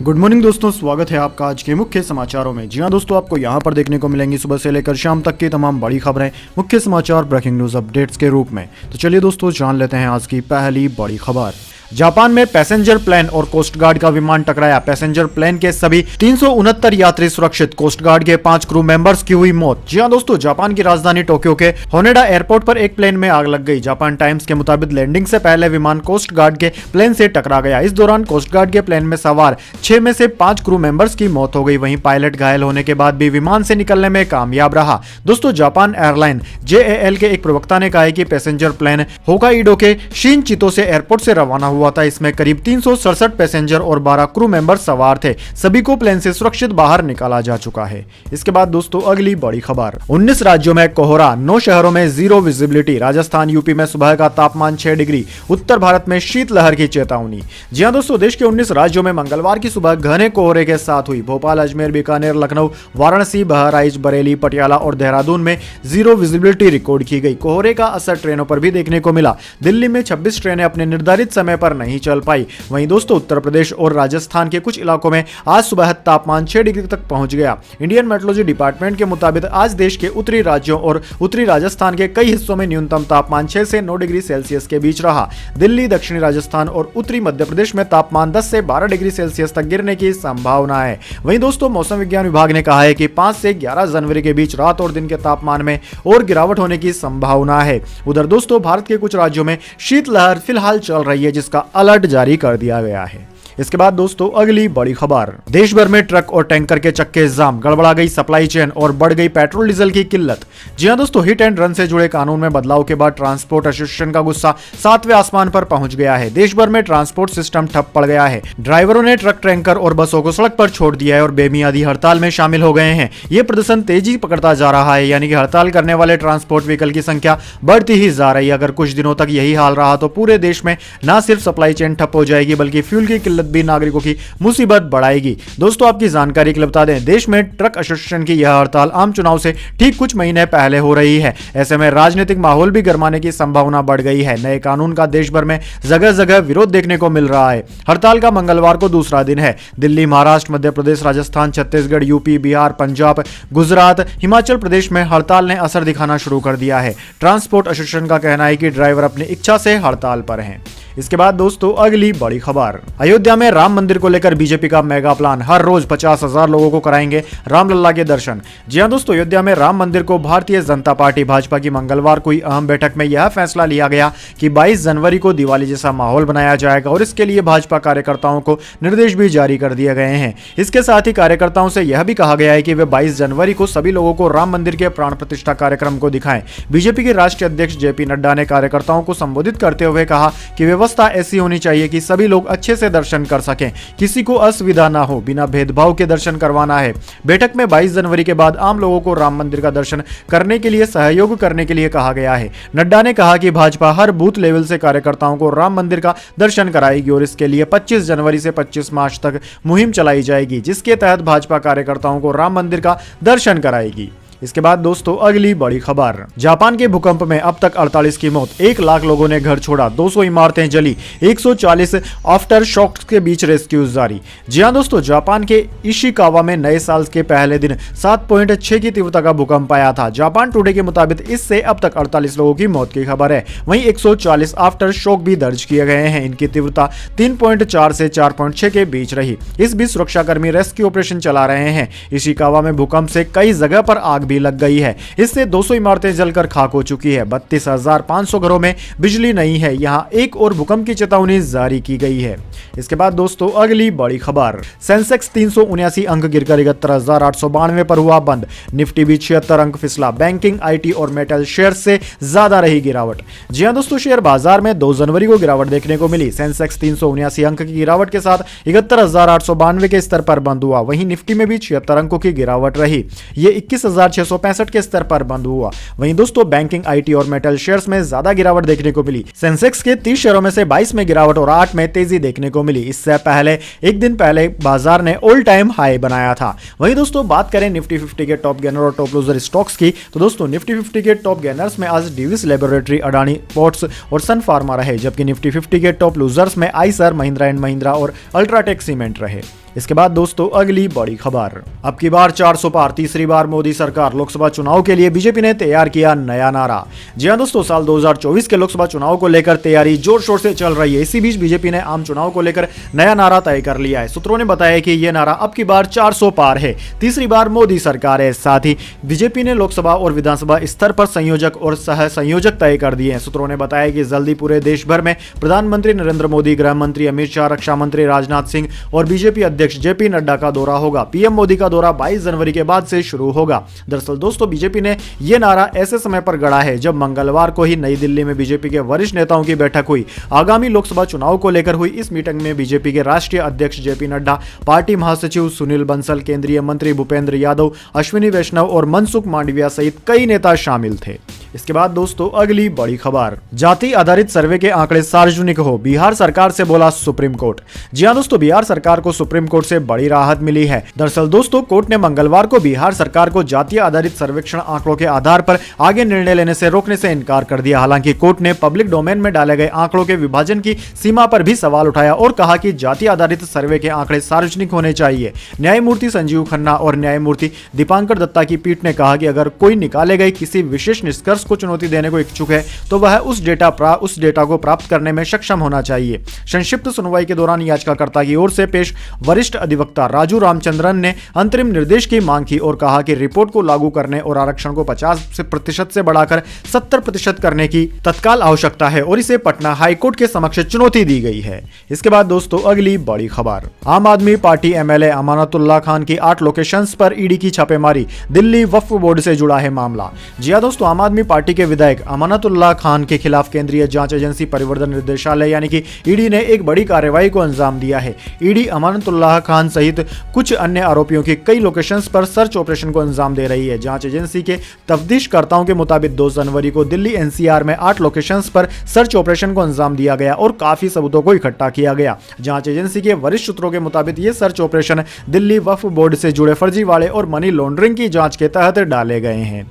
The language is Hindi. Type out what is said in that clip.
गुड मॉर्निंग दोस्तों, स्वागत है आपका आज के मुख्य समाचारों में। जी हाँ दोस्तों, आपको यहाँ पर देखने को मिलेंगी सुबह से लेकर शाम तक की तमाम बड़ी खबरें मुख्य समाचार ब्रेकिंग न्यूज अपडेट्स के रूप में। तो चलिए दोस्तों, जान लेते हैं आज की पहली बड़ी खबर। जापान में पैसेंजर प्लेन और कोस्ट गार्ड का विमान टकराया। पैसेंजर प्लेन के सभी 369 यात्री सुरक्षित, कोस्ट गार्ड के 5 क्रू मेंबर्स की हुई मौत। जी हां दोस्तों, जापान की राजधानी टोक्यो के होनेडा एयरपोर्ट पर एक प्लेन में आग लग गई। जापान टाइम्स के मुताबिक लैंडिंग से पहले विमान कोस्ट गार्ड के प्लेन से टकरा गया। इस दौरान कोस्ट गार्ड के प्लेन में सवार 6 में से 5 क्रू मेंबर्स की मौत हो गई। वहीं पायलट घायल होने के बाद भी विमान से निकलने में कामयाब रहा। दोस्तों, जापान एयरलाइन JAL के एक प्रवक्ता ने कहा है कि पैसेंजर प्लेन होकाइडो के शिन चितोसे एयरपोर्ट से रवाना हुआ था। इसमें करीब 367 पैसेंजर और 12 क्रू मेंबर सवार थे। सभी को प्लेन से सुरक्षित बाहर निकाला जा चुका है। इसके बाद दोस्तों, अगली बड़ी खबर। 19 राज्यों में कोहरा, 9 शहरों में जीरो विजिबिलिटी। राजस्थान यूपी में सुबह का तापमान 6 डिग्री। उत्तर भारत में शीतलहर की चेतावनी। जी हां दोस्तों, देश के 19 राज्यों में मंगलवार की सुबह घने कोहरे के साथ हुई। भोपाल, अजमेर, बीकानेर, लखनऊ, वाराणसी, बहराइच, बरेली, पटियाला और देहरादून में जीरो विजिबिलिटी रिकॉर्ड की गई। कोहरे का असर ट्रेनों पर भी देखने को मिला। दिल्ली में 26 ट्रेनें अपने निर्धारित समय पर नहीं चल पाई। वहीं दोस्तों, उत्तर प्रदेश और राजस्थान के कुछ इलाकों में आज सुबह तापमान 6 डिग्री तक पहुंच गया। इंडियन मेट्रोलॉजी डिपार्टमेंट के मुताबिक आज देश के उत्तरी राज्यों और उत्तरी राजस्थान के कई हिस्सों में न्यूनतम तापमान 6 से 9 डिग्री सेल्सियस के बीच रहा। दिल्ली, दक्षिणी राजस्थान और उत्तरी मध्य प्रदेश में तापमान 10 से 12 डिग्री सेल्सियस तक गिरने की संभावना है। वहीं दोस्तों, मौसम विज्ञान विभाग ने कहा है कि 5 से 11 जनवरी के बीच रात और दिन के तापमान में और गिरावट होने की संभावना है। उधर दोस्तों, भारत के कुछ राज्यों में शीतलहर फिलहाल चल रही है, जिसका अलर्ट जारी कर दिया गया है। इसके बाद दोस्तों, अगली बड़ी खबर। देश भर में ट्रक और टैंकर के चक्के जाम, गड़बड़ा गई सप्लाई चेन और बढ़ गई पेट्रोल डीजल की किल्लत। जी हां दोस्तों, हिट एंड रन से जुड़े कानून में बदलाव के बाद ट्रांसपोर्ट एसोसिएशन का गुस्सा 7वें आसमान पर पहुंच गया है। देश भर में ट्रांसपोर्ट सिस्टम ठप पड़ गया है। ड्राइवरों ने ट्रक, टैंकर और बसों को सड़क पर छोड़ दिया है और बेमियादी हड़ताल में शामिल हो गए हैं। ये प्रदर्शन तेजी पकड़ता जा रहा है, यानी कि हड़ताल करने वाले ट्रांसपोर्ट व्हीकल की संख्या बढ़ती ही जा रही है। अगर कुछ दिनों तक यही हाल रहा तो पूरे देश में न सिर्फ सप्लाई चेन ठप हो जाएगी, बल्कि फ्यूल की किल्लत भी नागरिकों की मुसीबत बढ़ाएगी। दोस्तों, आपकी जानकारी के लिए बता दें, देश में ट्रक एसोसिएशन की यह हड़ताल आम चुनाव से ठीक कुछ महीने पहले हो रही है। ऐसे में राजनीतिक माहौल भी गरमाने की संभावना बढ़ गई है। नए कानून का देश भर में जगह जगह विरोध देखने को मिल रहा है। हड़ताल का मंगलवार को दूसरा दिन है। दिल्ली, महाराष्ट्र, मध्य प्रदेश, राजस्थान, छत्तीसगढ़, यूपी, बिहार, पंजाब, गुजरात, हिमाचल प्रदेश में हड़ताल ने असर दिखाना शुरू कर दिया है। ट्रांसपोर्ट एसोसिएशन का कहना है कि ड्राइवर अपनी इच्छा से हड़ताल पर हैं। इसके बाद दोस्तों, अगली बड़ी खबर। अयोध्या में राम मंदिर को लेकर बीजेपी का मेगा प्लान। हर रोज 50,000 लोगों को कराएंगे रामलला के दर्शन। जी हां दोस्तों, अयोध्या में राम मंदिर को भारतीय जनता पार्टी भाजपा की मंगलवार को हुई अहम बैठक में यह फैसला लिया गया कि 22 जनवरी को दिवाली जैसा माहौल बनाया जाएगा और इसके लिए भाजपा कार्यकर्ताओं को निर्देश भी जारी कर दिए गए हैं। इसके साथ ही कार्यकर्ताओं से यह भी कहा गया है कि वे 22 जनवरी को सभी लोगों को राम मंदिर के प्राण प्रतिष्ठा कार्यक्रम को दिखाएं। बीजेपी के राष्ट्रीय अध्यक्ष JP नड्डा ने कार्यकर्ताओं को संबोधित करते हुए कहा कि व्यवस्था ऐसी होनी चाहिए कि सभी लोग अच्छे से दर्शन कर सकें, किसी को असुविधा ना हो, बिना भेदभाव के दर्शन करवाना है। बैठक में 22 जनवरी के बाद आम लोगों को राम मंदिर का दर्शन करने के लिए सहयोग करने के लिए कहा गया है। नड्डा ने कहा कि भाजपा हर बूथ लेवल से कार्यकर्ताओं को राम मंदिर का दर्शन कराएगी और इसके लिए 25 जनवरी से 25 मार्च तक मुहिम चलाई जाएगी, जिसके तहत भाजपा कार्यकर्ताओं को राम मंदिर का दर्शन कराएगी। इसके बाद दोस्तों, अगली बड़ी खबर। जापान के भूकंप में अब तक 48 की मौत, 1 लाख लोगों ने घर छोड़ा, 200 इमारतें जली, 140 आफ्टर शॉक्स के बीच रेस्क्यू जारी। जी हां दोस्तों, जापान के इशिकावा में नए साल के पहले दिन 7.6 की तीव्रता का भूकंप आया था। जापान टुडे के मुताबिक इससे अब तक 48 लोगों की मौत की खबर है। वहीं 140 आफ्टर शॉक भी दर्ज किए गए हैं। इनकी तीव्रता 3.4 से 4.6 के बीच रही। इस बीच सुरक्षाकर्मी रेस्क्यू ऑपरेशन चला रहे हैं। इशिकावा में भूकंप से कई जगह पर आग भी लग गई है। इससे 200 इमारतें जलकर खाक हो चुकी है। 32,500 घरों में बिजली नहीं है। यहां एक और भूकंप की चेतावनी जारी की गई है। इसके बाद दोस्तों, अगली बड़ी खबर। सेंसेक्स 379 अंक गिरकर 71,892 पर हुआ बंद। निफ्टी भी 76 अंक फिसला। बैंकिंग, IT और मेटल शेयर से ज्यादा रही गिरावट। जी हां दोस्तों, शेयर बाजार में 2 जनवरी को गिरावट देखने को मिली। सेंसेक्स 379 अंक की गिरावट के साथ 71,892 के स्तर पर बंद हुआ। वहीं निफ्टी में भी 76 अंकों की गिरावट रही। ये 21,665 के स्तर पर बंद हुआ। वहीं दोस्तों, बैंकिंग, IT और मेटल शेयर्स में ज्यादा गिरावट देखने को मिली। सेंसेक्स के 30 शेयरों में से 22 में गिरावट और 8 में तेजी देखने को मिली। इससे पहले एक दिन पहले बाजार ने ऑल टाइम हाई बनाया था। वहीं दोस्तों, बात करें निफ्टी 50 के टॉप गेनर और टॉप लूजर स्टॉक्स की, तो दोस्तों निफ्टी 50 के टॉप गेनर्स में आज डिविस लेबोरेटरी, अडानी पोर्ट्स और सन फार्मा रहे, जबकि निफ्टी 50 के टॉप लूजर्स में आइसर, महिंद्रा एंड महिंद्रा और अल्ट्राटेक सीमेंट रहे। इसके बाद दोस्तों अगली बड़ी खबर, अब की बार 400 पार, तीसरी बार मोदी सरकार। लोकसभा चुनाव के लिए बीजेपी ने तैयार किया नया नारा। जी हां दोस्तों, साल 2024 के लोकसभा चुनाव को लेकर तैयारी जोर शोर से चल रही है। इसी बीच बीजेपी ने आम चुनाव को लेकर नया नारा तय कर लिया है। सूत्रों ने बताया कि यह नारा अब की बार 400 पार है, तीसरी बार मोदी सरकार है। साथ ही बीजेपी ने लोकसभा और विधानसभा स्तर पर संयोजक और सह संयोजक तय कर दिए हैं। सूत्रों ने बताया कि जल्दी पूरे देश भर में प्रधानमंत्री नरेंद्र मोदी, गृह मंत्री अमित शाह, रक्षा मंत्री राजनाथ सिंह और बीजेपी अध्यक्ष जेपी नड्डा का दौरा होगा। पीएम मोदी का दौरा 22 जनवरी के बाद से शुरू होगा। दरअसल दोस्तों, बीजेपी ने यह नारा ऐसे समय पर गढ़ा है जब मंगलवार को ही नई दिल्ली में बीजेपी के वरिष्ठ नेताओं की बैठक हुई। आगामी लोकसभा चुनाव को लेकर हुई इस मीटिंग में बीजेपी के राष्ट्रीय अध्यक्ष जेपी नड्डा, पार्टी महासचिव सुनील बंसल, केंद्रीय मंत्री भूपेंद्र यादव, अश्विनी वैष्णव और मनसुख मांडविया सहित कई नेता शामिल थे। इसके बाद दोस्तों अगली बड़ी खबर, जाति आधारित सर्वे के आंकड़े सार्वजनिक हो, बिहार सरकार से बोला सुप्रीम कोर्ट। जी हां दोस्तों, बिहार सरकार को सुप्रीम कोर्ट से बड़ी राहत मिली है। दरअसल दोस्तों, कोर्ट ने मंगलवार को बिहार सरकार को जाति आधारित सर्वेक्षण आंकड़ों के आधार पर आगे निर्णय लेने से रोकने से इनकार कर दिया। हालांकि कोर्ट ने पब्लिक डोमेन में डाले गए आंकड़ों के विभाजन की सीमा पर भी सवाल उठाया और कहा कि जाति आधारित सर्वे के आंकड़े सार्वजनिक होने चाहिए। न्यायमूर्ति संजीव खन्ना और न्यायमूर्ति दीपांकर दत्ता की पीठ ने कहा कि अगर कोई निकाले गए किसी विशेष निष्कर्ष को चुनौती देने को इच्छुक है तो वह उस डेटा को प्राप्त करने में सक्षम होना चाहिए। संक्षिप्त सुनवाई के दौरान याचिकाकर्ता की ओर से पेश वरिष्ठ अधिवक्ता राजू रामचंद्रन ने अंतरिम निर्देश की मांग की और कहा कि रिपोर्ट को लागू करने और आरक्षण को 50% से बढ़ाकर 70% करने की तत्काल आवश्यकता है और इसे पटना हाईकोर्ट के समक्ष चुनौती दी गई है। इसके बाद दोस्तों अगली बड़ी खबर, आम आदमी पार्टी एमएलए अमानतुल्लाह खान की 8 लोकेशंस पर ईडी की छापेमारी, दिल्ली वक्फ बोर्ड से जुड़ा है मामला। जी हां दोस्तों, आम आदमी पार्टी के विधायक अमानतुल्लाह खान के खिलाफ केंद्रीय जांच एजेंसी परिवर्तन निर्देशालय यानी कि ईडी ने एक बड़ी कार्रवाई को अंजाम दिया है। ईडी अमानतुल्लाह खान सहित कुछ अन्य आरोपियों की कई लोकेशंस पर सर्च ऑपरेशन को अंजाम दे रही है। जांच एजेंसी के तफ्तीशकर्ताओं के मुताबिक 2 जनवरी को दिल्ली एनसीआर में 8 लोकेशंस पर सर्च ऑपरेशन को अंजाम दिया गया और काफी सबूतों को इकट्ठा किया गया। जांच एजेंसी के वरिष्ठ सूत्रों के मुताबिक ये search operation Delhi Waqf board से जुड़े फर्जीवाड़े और मनी लॉन्ड्रिंग की जांच के तहत डाले गए हैं।